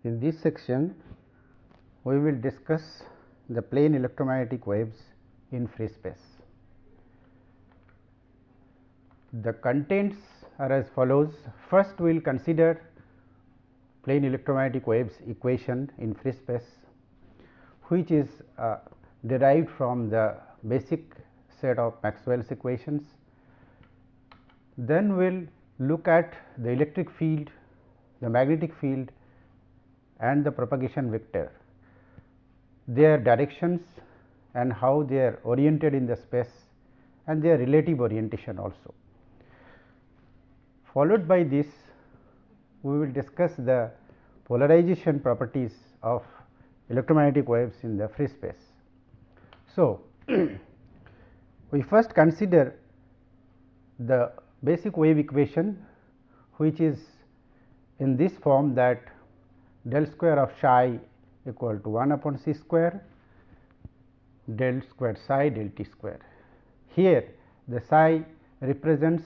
In this section, we will discuss the plane electromagnetic waves in free space. The contents are as follows. First, we will consider plane electromagnetic waves equation in free space, which is derived from the basic set of Maxwell's equations. Then we will look at the electric field, the magnetic field and the propagation vector, their directions and how they are oriented in the space and their relative orientation also. Followed by this, we will discuss the polarization properties of electromagnetic waves in the free space. So, we first consider the basic wave equation, which is in this form, that del square of psi equal to 1 upon c square del square psi del t square. Here the psi represents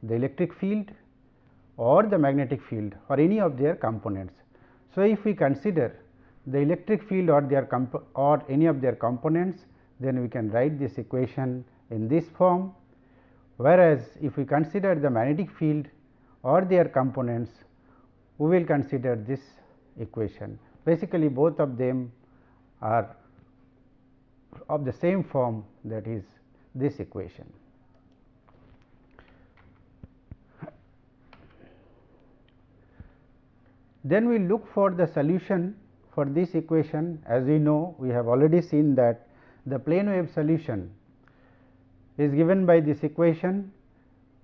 the electric field or the magnetic field or any of their components. So, if we consider the electric field or any of their components, then we can write this equation in this form, whereas if we consider the magnetic field or their components, we will consider this equation. Basically, both of them are of the same form, that is this equation. Then we look for the solution for this equation. As we know, we have already seen that the plane wave solution is given by this equation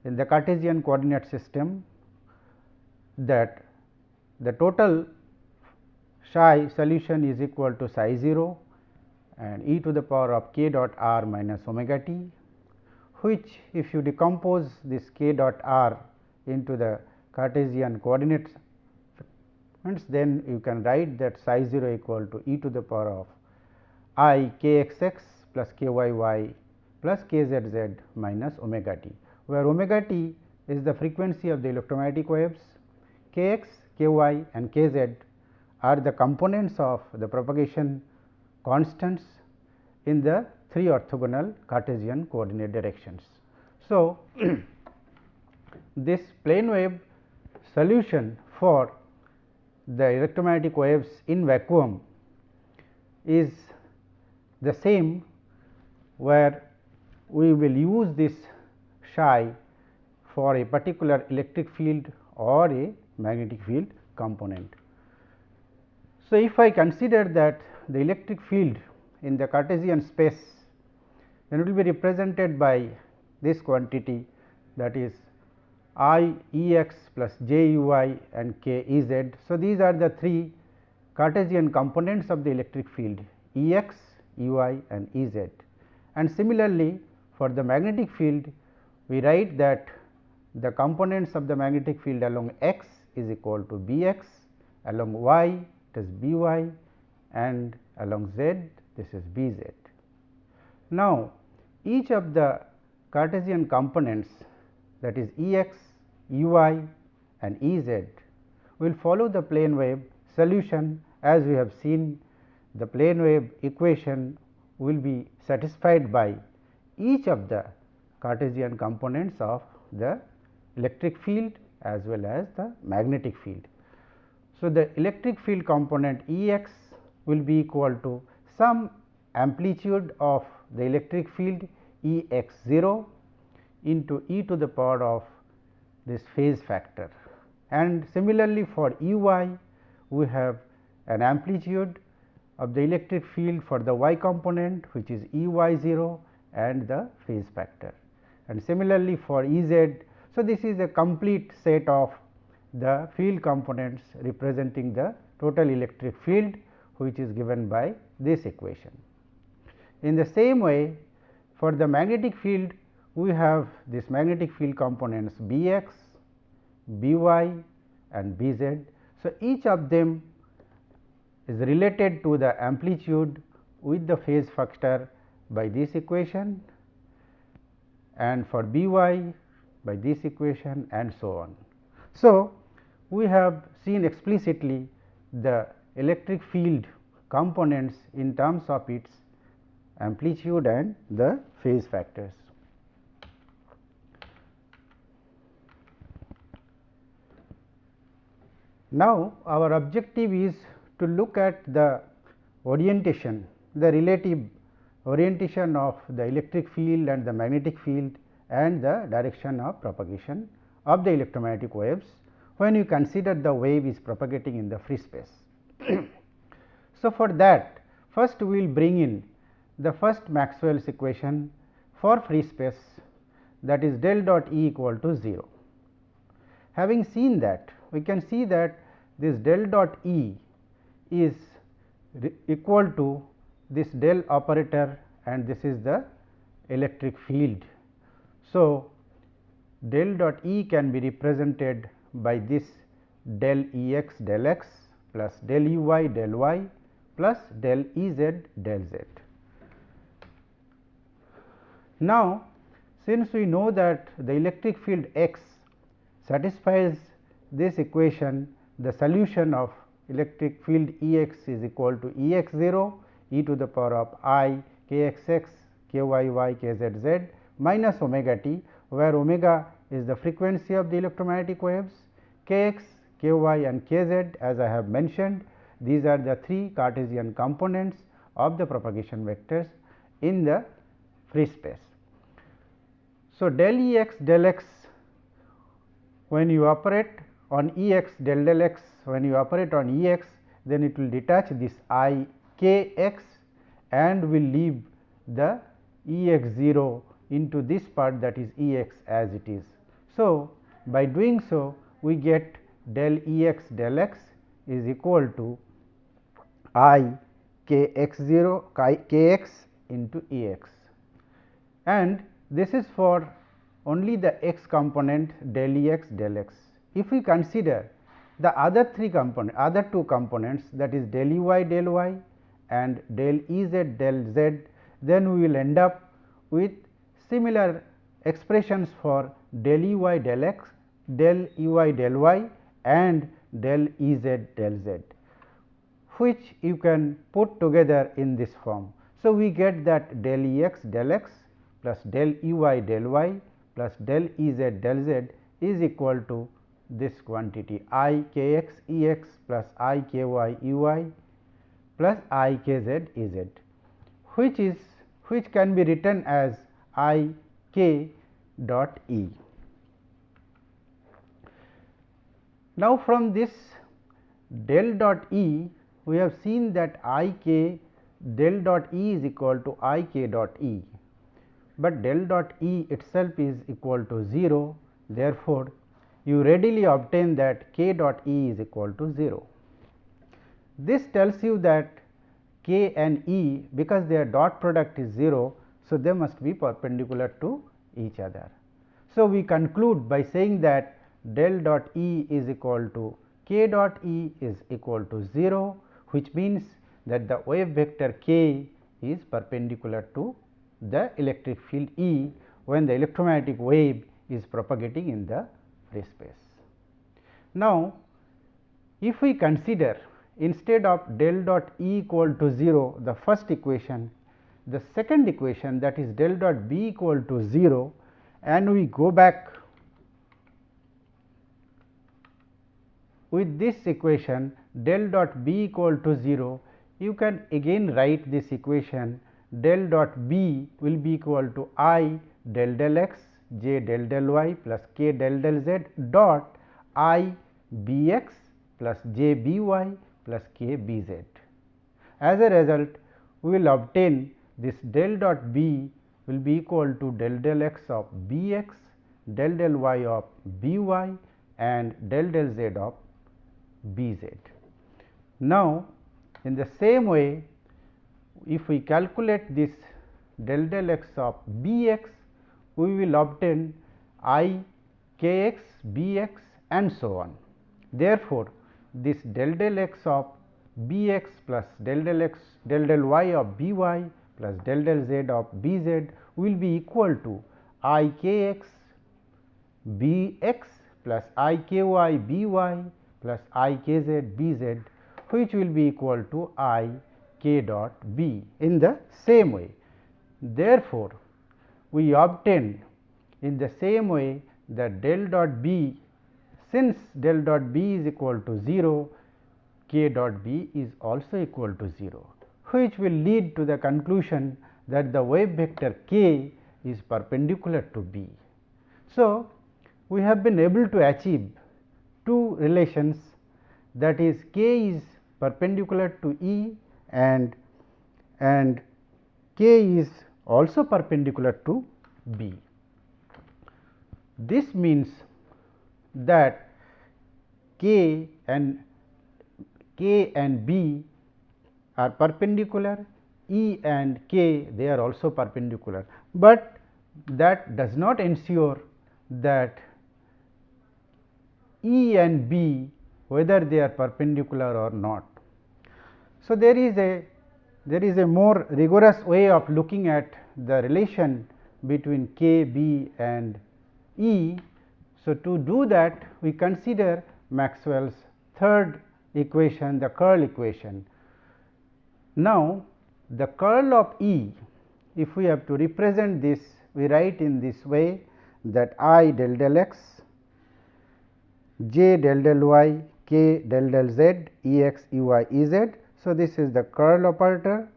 in the Cartesian coordinate system, that the total psi solution is equal to psi 0 and e to the power of k dot r minus omega t, which if you decompose this k dot r into the Cartesian coordinates, then you can write that psi 0 equal to e to the power of I k x x plus k y y plus k z z minus omega t, where omega t is the frequency of the electromagnetic waves, k x, k y and k z are the components of the propagation constants in the three orthogonal Cartesian coordinate directions. So, this plane wave solution for the electromagnetic waves in vacuum is the same, where we will use this psi for a particular electric field or a magnetic field component. So, if I consider that the electric field in the Cartesian space, then it will be represented by this quantity, that is I E x plus j u y and k E z. So, these are the three Cartesian components of the electric field, E x, E y and E z. And similarly, for the magnetic field, we write that the components of the magnetic field along x is equal to B x, along y it is B y, and along z this is B z. Now, each of the Cartesian components, that is E x, E y and E z, will follow the plane wave solution. As we have seen, the plane wave equation will be satisfied by each of the Cartesian components of the electric field as well as the magnetic field. So, the electric field component E x will be equal to some amplitude of the electric field E x 0 into e to the power of this phase factor, and similarly for E y we have an amplitude of the electric field for the y component, which is E y 0 and the phase factor, and similarly for E z. So, this is a complete set of the field components representing the total electric field, which is given by this equation. In the same way, for the magnetic field, we have this magnetic field components B x, B y and B z. So, each of them is related to the amplitude with the phase factor by this equation, and for B y by this equation and so on. So, we have seen explicitly the electric field components in terms of its amplitude and the phase factors. Now, our objective is to look at the orientation, the relative orientation of the electric field and the magnetic field and the direction of propagation of the electromagnetic waves when you consider the wave is propagating in the free space. So, for that first we will bring in the first Maxwell's equation for free space, that is del dot E equal to 0. Having seen that, we can see that this del dot E is equal to this del operator and this is the electric field. So, del dot E can be represented by this del E x del x plus del E y del y plus del E z del z. Now, since we know that the electric field x satisfies this equation, the solution of electric field E x is equal to E x 0 e to the power of I k x x k y y k z z minus omega t, where omega is the frequency of the electromagnetic waves, k x, k y and k z, as I have mentioned, these are the 3 Cartesian components of the propagation vectors in the free space. So, del E x del x, when you operate on E x del del x, when you operate on E x, then it will detach this I k x and will leave the E x 0 into this part, that is E x as it is. So, by doing so we get del E x del x is equal to I k x 0 k x into E x, and this is for only the x component del E x del x. If we consider the other 2 components, that is del E y del y and del E z del z, then we will end up with similar expressions for del E y del x, del E y del y and del E z del z, which you can put together in this form. So, we get that del E x del x plus del E y del y plus del E z del z is equal to this quantity I k x E x plus I k y E y plus I k z E z, which can be written as I k dot E. Now, from this del dot E, we have seen that I k del dot E is equal to I k dot E, but del dot E itself is equal to 0. Therefore, you readily obtain that k dot E is equal to 0. This tells you that k and E, because their dot product is 0, so they must be perpendicular to each other. So, we conclude by saying that del dot E is equal to k dot E is equal to 0, which means that the wave vector k is perpendicular to the electric field E when the electromagnetic wave is propagating in the free space. Now, if we consider instead of del dot E equal to 0 the first equation, the second equation, that is del dot B equal to 0, and we go back with this equation del dot B equal to 0, you can again write this equation del dot B will be equal to I del del x j del del y plus k del del z dot I b x plus j b y plus k b z. As a result, we will obtain this del dot B will be equal to del del x of b x, del del y of b y and del del z of b z. Now, in the same way, if we calculate this del del x of b x, we will obtain I k x b x and so on. Therefore, this del del x of b x plus del del x del del y of b y plus del del z of b z will be equal to I k x b x plus I k y b y plus I k z b z, which will be equal to I k dot b in the same way. Therefore, we obtain in the same way that del dot b, since del dot b is equal to 0, k dot b is also equal to 0, which will lead to the conclusion that the wave vector k is perpendicular to b. So, we have been able to achieve two relations, that is k is perpendicular to E and k is also perpendicular to B. This means that k and B are perpendicular, E and k they are also perpendicular, but that does not ensure that E and B whether they are perpendicular or not. So, there is a more rigorous way of looking at the relation between k, b and E. So, to do that we consider Maxwell's third equation, the curl equation. Now, the curl of E, if we have to represent this, we write in this way that I del del x, j del del y, k del del z, E x, E y, E z. So, this is the curl operator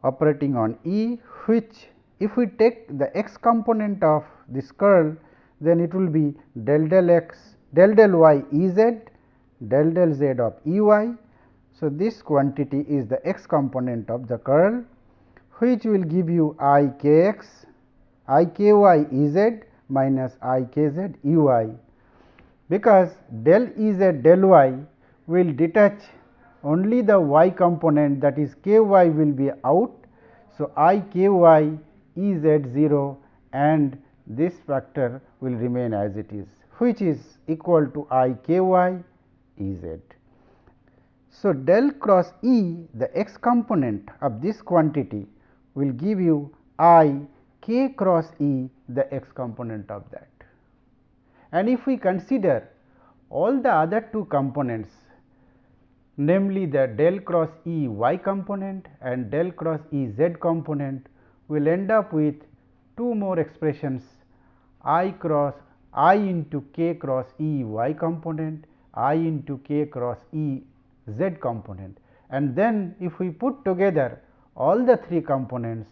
operating on E, which if we take the x component of this curl, then it will be del del x, del del y E z, del del z of E y. So, this quantity is the x component of the curl, which will give you I k x, I k y E z minus I k z E y, because del E z del y will detach only the y component, that is k y will be out. So, I k y E z 0 and this factor will remain as it is, which is equal to I k y E z. So, del cross E, the x component of this quantity will give you I k cross E, the x component of that. And if we consider all the other two components, namely the del cross E y component and del cross E z component, we will end up with two more expressions, I into k cross E y component, I into k cross E z component, and then if we put together all the three components,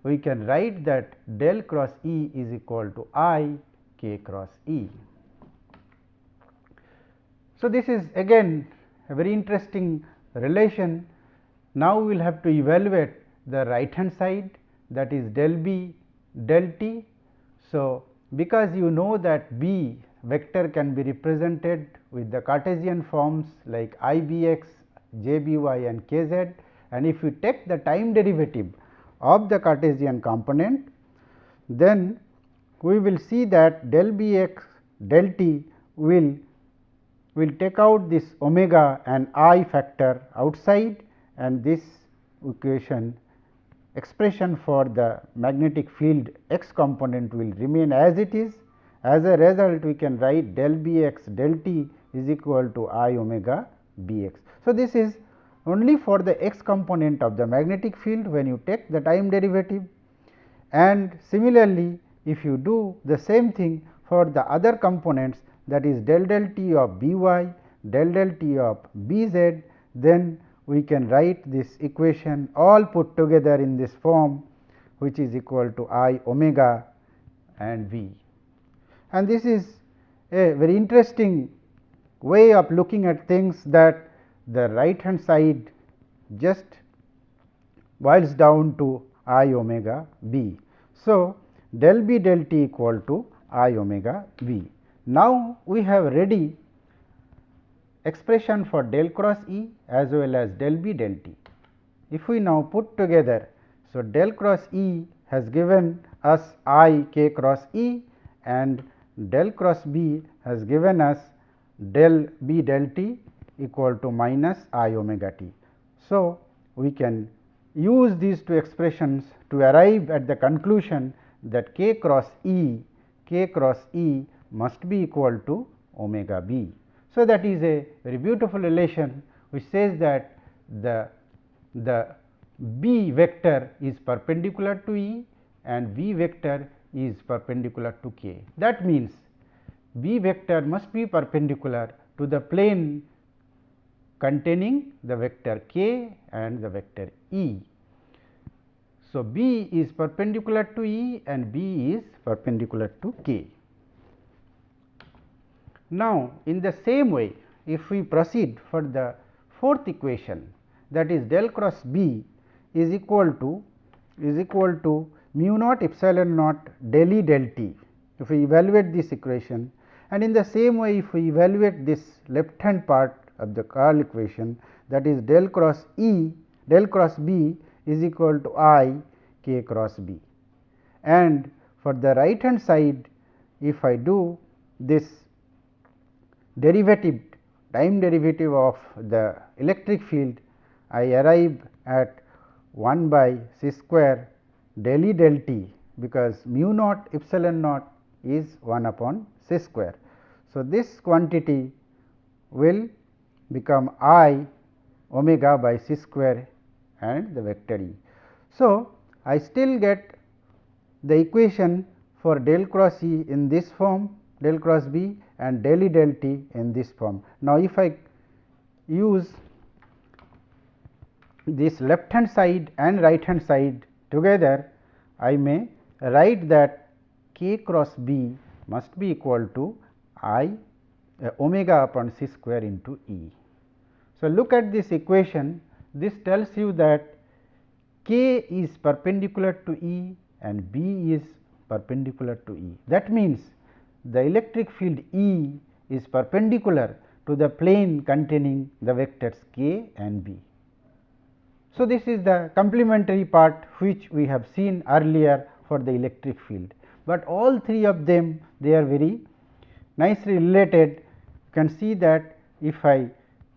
we can write that del cross E is equal to I k cross E. So, this is again a very interesting relation. Now, we will have to evaluate the right hand side, that is del b del t. So, because you know that b vector can be represented with the Cartesian forms like I b x, j b y and k z, and if you take the time derivative of the Cartesian component, then we will see that del b x del t will take out this omega and I factor outside, and this equation expression for the magnetic field x component will remain as it is. As a result, we can write del b x del t is equal to I omega b x. So, this is only for the x component of the magnetic field when you take the time derivative, and similarly if you do the same thing for the other components, that is del del t of b y, del del t of b z, then we can write this equation all put together in this form, which is equal to I omega and v. And this is a very interesting way of looking at things, that the right hand side just boils down to I omega b. So, del b del t equal to I omega v. Now, we have ready expression for del cross E as well as del b del t. If we now put together, so del cross E has given us I k cross E and del cross B has given us del b del t equal to minus I omega t. So, we can use these two expressions to arrive at the conclusion that k cross E must be equal to omega b. So, that is a very beautiful relation which says that the B vector is perpendicular to E and V vector is perpendicular to K. That means, B vector must be perpendicular to the plane containing the vector K and the vector E. So, B is perpendicular to E and B is perpendicular to K. Now, in the same way, if we proceed for the fourth equation, that is del cross B is equal to mu naught epsilon naught del E del T. If we evaluate this equation, and in the same way if we evaluate this left hand part of the curl equation, that is del cross B is equal to I K cross B. And for the right hand side, if I do this derivative, time derivative of the electric field, I arrive at 1 by c square del E del T, because mu naught epsilon naught is 1 upon c square. So, this quantity will become I omega by c square and the vector E. So, I still get the equation for del cross E in this form, del cross B, and del E del T in this form. Now, if I use this left hand side and right hand side together, I may write that K cross B must be equal to I omega upon c square into E. So, look at this equation. This tells you that K is perpendicular to E and B is perpendicular to E. That means, the electric field E is perpendicular to the plane containing the vectors K and B. So, this is the complementary part which we have seen earlier for the electric field, but all three of them, they are very nicely related. You can see that if I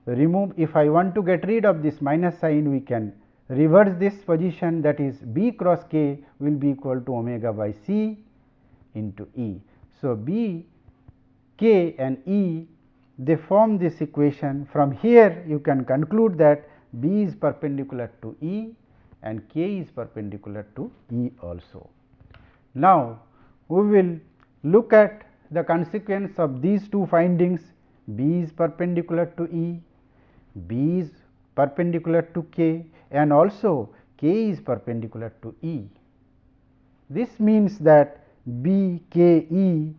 want to get rid of this minus sign, we can reverse this position, that is B cross K will be equal to omega by C into E. So, B, K and E, they form this equation. From here you can conclude that B is perpendicular to E and K is perpendicular to E also. Now, we will look at the consequence of these two findings. B is perpendicular to E, B is perpendicular to K, and also K is perpendicular to E. This means that B, K, E,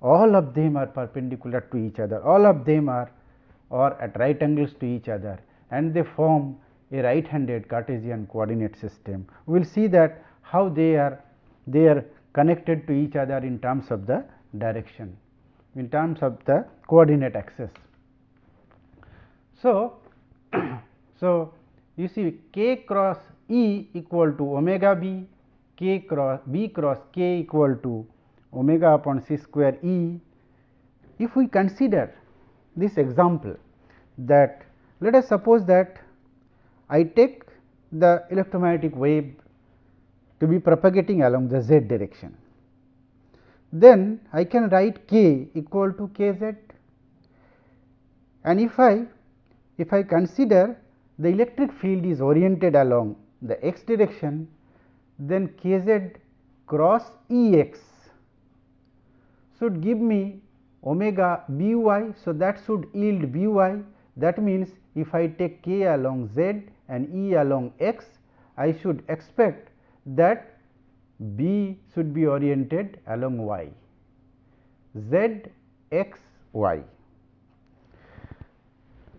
all of them are perpendicular to each other, all of them are at right angles to each other, and they form a right handed Cartesian coordinate system. We will see that how they are connected to each other in terms of the direction, in terms of the coordinate axis. So, you see K cross E equal to omega B, B cross K equal to omega upon c square E. If we consider this example, that let us suppose that I take the electromagnetic wave to be propagating along the z direction, then I can write K equal to K z, and if I consider the electric field is oriented along the x direction, then K z cross E x should give me omega B y. So, that should yield B y. That means, if I take K along z and E along x, I should expect that B should be oriented along y, z x y.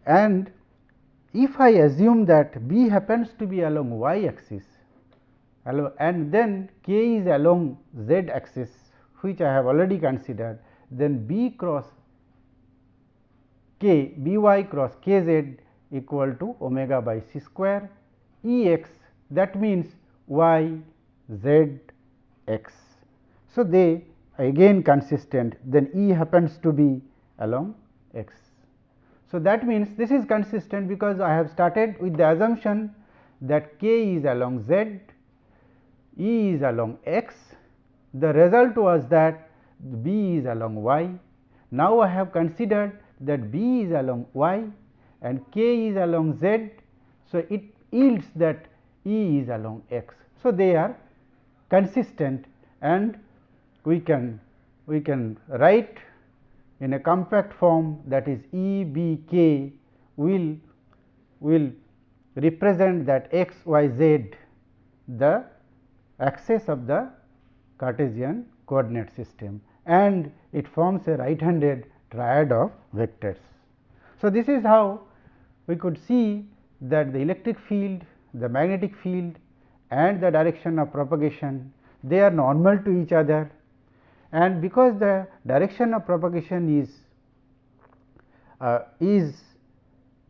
And if I assume that B happens to be along y axis and then K is along z axis, which I have already considered, then B cross K, B y cross K z equal to omega by c square E x, that means y z x. So, they again consistent, then E happens to be along x. So, that means this is consistent because I have started with the assumption that K is along z, E is along x. The result was that B is along y. Now, I have considered that B is along y and k is along z. So, it yields that E is along x. So, they are consistent and we can write in a compact form, that is E B k will represent that x y z, the axis of the Cartesian coordinate system, and it forms a right handed triad of vectors. So, this is how we could see that the electric field, the magnetic field and the direction of propagation, they are normal to each other, and because the direction of propagation is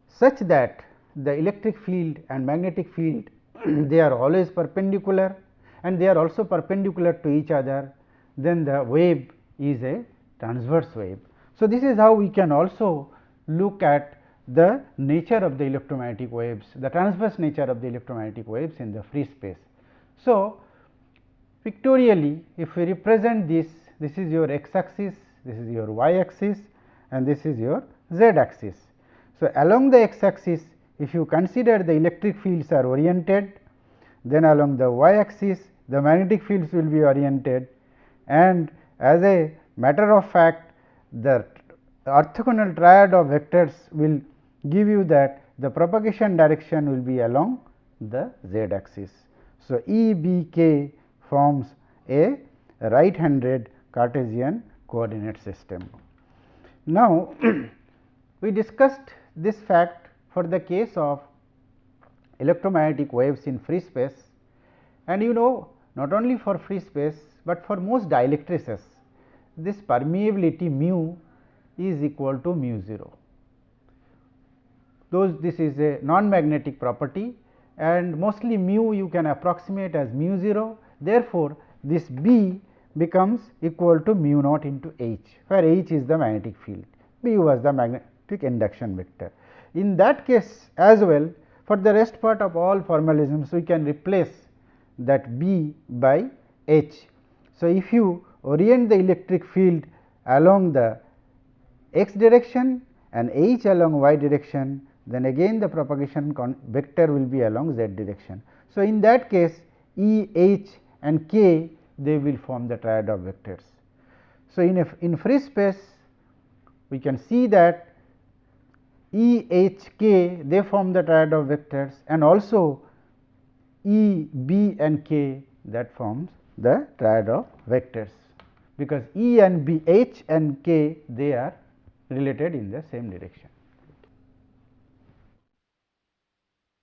such that the electric field and magnetic field they are always perpendicular and they are also perpendicular to each other, then the wave is a transverse wave. So, this is how we can also look at the nature of the electromagnetic waves, the transverse nature of the electromagnetic waves in the free space. So, pictorially if we represent this, this is your x axis, this is your y axis and this is your z axis. So, along the x axis, if you consider the electric fields are oriented, then along the y axis the magnetic fields will be oriented, and as a matter of fact the orthogonal triad of vectors will give you that the propagation direction will be along the z axis. So, E B k forms a right handed Cartesian coordinate system. Now, we discussed this fact for the case of electromagnetic waves in free space, and you know, not only for free space, but for most dielectrices this permeability mu is equal to mu 0. This is a non-magnetic property and mostly mu you can approximate as mu 0. Therefore, this B becomes equal to mu naught into H, where H is the magnetic field, B was the magnetic induction vector. In that case as well, for the rest part of all formalisms we can replace that B by H. So, if you orient the electric field along the x direction and H along y direction, then again the propagation vector will be along z direction. So, in that case E, H and k they will form the triad of vectors. So, in free space we can see that E, H, k they form the triad of vectors, and also E, B and k that forms the triad of vectors, because E and B, H and k they are related in the same direction.